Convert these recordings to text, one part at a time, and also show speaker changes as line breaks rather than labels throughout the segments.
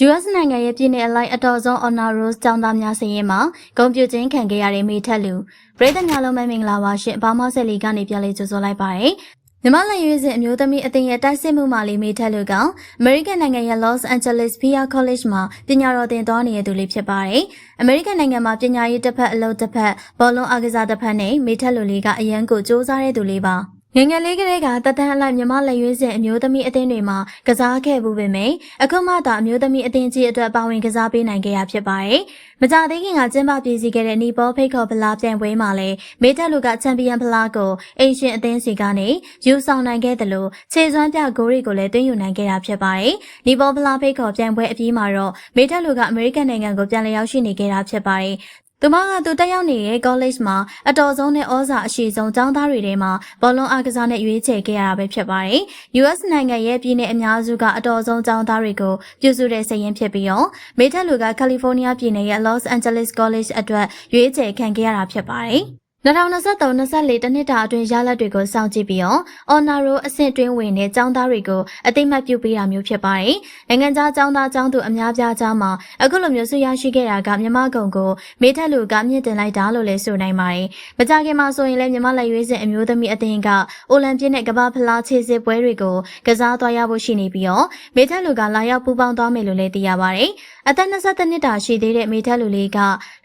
US နိုင်ငံရဲ့ပြည်내အလိုက်အတော်ဆုံး Honor Roll ကျောင်းသားများစာရင်းမှာဂုဏ်ပြုခြင်းခံခဲ့ရတဲ့မိထက်လူပြည်သက်များလုံးမင်္ဂလာပါရှင်ဘာမော့ဆက်လီကနေပြန်လေးကြိုဆိုလိုက်ပါတယ်မြန်မာလက်ရွေးစင်အမျိုးသမီးအသင်းရဲ့တိုက်စစ်မှုမှလေးမိထက်လူကအမေရိကန်နိုင်ငံရဲ့ Los Angeles PR College မှာပညာတော်သင်သွားနေတဲ့သူလေးဖြစ်ပါတယ်အမေရိကန်နိုင်ငံမှာပညာရေးတစ်ဖက်အလုပ်တစ်ဖက်ဘောလုံးအားကစားတစ်ဖက်နဲ့မိထက်လူလေးကအရန်ကိုစူးစမ်းတဲ့သူလေးပါငငယ်လေးကလေးကတတန်းအလိုက်မြမလက်ရွေးစင်အမျိုးသမီးအသင်းတွေမှာကစားခဲ့မှုပဲမယ်အခုမှသာအမျိုးသမီးအသင်းကြီးအတွက်ပါဝင်ကစားပေးနိုင်ခဲ့ရဖြစ်ပါတယ်မကြသေးခင်ကကျင်းပပြည့်စည်ခဲ့တဲ့နီပေါဖိတ်ခေါ်ဖလားပြိုင်ပွဲမှာလည်းမေတက်လူကချန်ပီယံဖလားကိုအိမ်ရှင်အသင်းစီကနေယူဆောင်နိုင်ခဲ့တယ်လို့ခြေစွမ်းပြဂိုးတွေကိုလည်းသွင်းယူနိုင်ခဲ့တာဖြစ်ပါတယ်နီပေါဖလားဖိတ်ခေါ်ပြိုင်ပွဲအပြီးမှာတော့မေတက်လူကအမေရိကန်နိုင်ငံကိုပြန်လည်ရောက်ရှိနေခဲ့တာဖြစ်ပါတယ်သူမကသူတက်ရောက်နေတဲ့ college မှာအတော်ဆုံးနဲ့ဩဇာအရှိဆုံးကျောင်းသားတွေထဲမှာဘောလုံးအားကစားနဲ့ရွေးချယ်ခဲ့ရတာပဲဖြစ်ပါတယ်။ US နိုင်ငံရဲ့ပြည်내အများစုကအတော်ဆုံးကျောင်းသားတွေကိုပြုစုတဲ့စာရင်းဖြစ်ပြီးတော့မေထက်လူကကယ်လီဖိုးနီးယားပြည်내ရဲ့ Los Angeles College အတွက်ရွေးချယ်ခံခဲ့ရတာဖြစ်ပါတယ်။2023-24 တနှစ်တာအတွင်းရလဒ်တွေကိုစောင့်ကြည့်ပြီးတော့ Honor Roll အဆင့်တွင်းဝင်တဲ့ကျောင်းသားတွေကိုအသိမှတ်ပြုပေးတာမျိုးဖြစ်ပါတယ်။နိုင်ငံခြားကျောင်းသားကျောင်းသူအများပြားကြားမှာအခုလိုမျိုးဆုရရှိခဲ့တာကမြမကုံကိုမေထက်လူကမြင့်တင်လိုက်တာလို့လည်းဆိုနိုင်ပါတယ်။မကြခင်မှာဆိုရင်လည်းမြမလက်ရွေးစင်အမျိုးသမီးအသင်းကအိုလံပစ်နဲ့ကမ္ဘာဖလားခြေစစ်ပွဲတွေကိုကစားသွားရဖို့ရှိနေပြီးတော့မေထက်လူကလာရောက်ပူးပေါင်းသွားမယ်လို့လည်းသိရပါတယ်။အသက်22နှစ်တာရှိသေးတဲ့မေထက်လူလေးက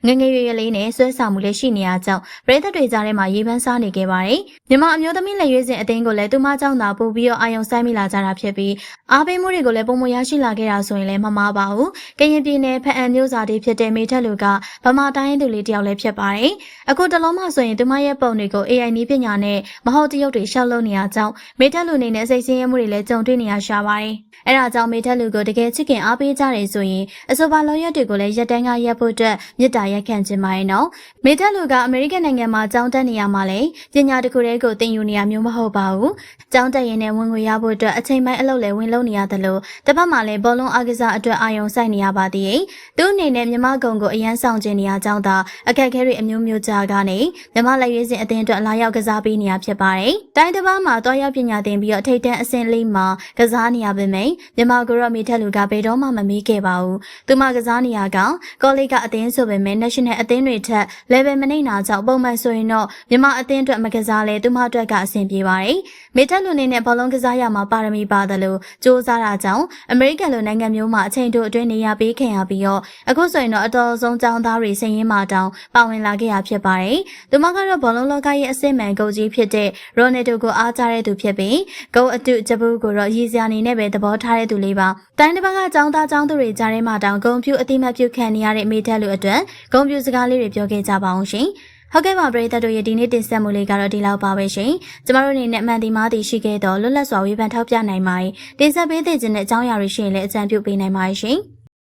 ငငယ်ရွယ်ရွယ်လေးနဲ့ဆွဲဆောင်မှုလေးရှိနေရကြောင်းပြည်သက်တွေကြားထဲမှာရေးပန်းစားနေခဲ့ပါတယ်။မြန်မာအမျိုးသမီးလက်ရွေးစင်အသင်းကိုလည်းသူမကြောင့်သာပို့ပြီးတော့အာယုံစိုက်မိလာကြတာဖြစ်ပြီးအားပေးမှုတွေကိုလည်းပုံမရရှိလာခဲ့တာဆိုရင်လည်းမမှားပါဘူး။ကရင်ပြည်နယ်ဖအံမျိုးစာတီဖြစ်တဲ့မေထက်လူကဗမာတိုင်းသူလေးတယောက်လည်းဖြစ်ပါတယ်။အခုတလုံးမှဆိုရင်သူမရဲ့ပုံတွေကို AI နည်းပညာနဲ့မဟုတ်တရုပ်တွေရှောက်လုပ်နေရကြောင်းမေထက်လူအနေနဲ့စိတ်ဆင်းရဲမှုတွေလည်းကြုံတွေ့နေရရှာပါတယ်။အဲဒါကြောင့်မေထက်လူကိုတကယ်ချစ်ခင်အားပေးကြတယ်ဆိုရင်အဆိုပါလောရက်တွေကိုလည်းရက်တန်းကရက်ဖို့အတွက်မေတ္တာရက်ခံခြင်းပါရဲ့နော်။မေထက်လူကအမေရိကန်နိုင်ငံမှာကျောင်းတက်နေရမှာလေပညာတစ်ခုတည်းကိုသင်ယူနေရမျိုးမဟုတ်ပါဘူး။ကျောင်းတက်ရင်လည်းဝင်ငွေရဖို့အတွက်အချိန်ပိုင်းအလုပ်လည်းဝင်လုပ်နေရတယ်လို့တစ်ဖက်မှာလည်းဘောလုံးအားကစားအတွက်အာရုံစိုက်နေရပါသေးတယ်။သူ့အနေနဲ့မြမကုံကိုအရန်ဆောင်ကျင်နေရကြောင်းသာအခက်အခဲတွေအမျိုးမျိုးကြားကနေမြမလက်ရွေးစင်အသင်းအတွက်လာရောက်ကစားပေးနေရဖြစ်ပါတယ်။တိုင်းတစ်ပါးမှာတွားရောက်ပညာသင်ပြီးတော့ထိပ်တန်းအဆင့်လေးမှာကစားနေရပေမယ့်မြမကိုရောမေထက်လူကဘယ်တော့မှမမေးခဲ့ပါဘူး။သူမကစားနေရကကောလိပ်ကအသင်းဆိုပေမဲ့ national အသင်းတွေထက် level မနှိမ့်တာကြောင့်ပုံမှန်ဆိုရင်တော့မြမအသင်းအတွက်မကစားလဲသူမအတွက်ကအဆင်ပြေပါတယ်။မေထက်လူနေနဲ့ဘောလုံးကစားရမှာပါရမီပါတယ်လို့စ조사တာကြောင့်အမေရိကန်လိုနိုင်ငံမျိုးမှာအချိန်တိုအတွင်းနေရပေးခံရပြီးတော့အခုဆိုရင်တော့အတော်ဆုံးကျောင်းသားတွေစည်ရင်းမှတောင်ပါဝင်လာခဲ့ရဖြစ်ပါတယ်။သူမကတော့ဘောလုံးလောကရဲ့အစစ်မှန်ဂုဏ်ကြီးဖြစ်တဲ့ရိုနယ်ဒိုကိုအားကြတဲ့သူဖြစ်ပြီးဂုဏ်အတုဂျပူးကိုတော့ရည်စရာနေနဲ့ပဲသဘောထားတဲ့သူလေးပါ။တိုင်းတစ်ပတ်ကကျောင်းသားကျောင်းသူတွေကြားထဲမှာတောင်ဂုဏ်ပြုအတိမတ်ပြုခံနေရတဲ့မေထက်လူအတွက်ဂုဏ်ပြုစကားလေးတွေပြောခဲ့ကြပါအောင်ရှင်။ဟုတ်ကဲ့ပါပရိသတ်တို့ရဲ့ဒီနေ့တင်ဆက်မှုလေးကတော့ဒီလောက်ပါပဲရှင်။ကျမတို့အနေနဲ့အမှန်ဒီမားတီရှိခဲ့တော့လွတ်လပ်စွာဝေဖန်ထောက်ပြနိုင်ပါတယ်။တင်ဆက်ပေးသင့်ခြင်းတဲ့အကြောင်းအရာတွေရှိရင်လည်းအကြံပြုပေးနိုင်ပါတယ်ရှင်။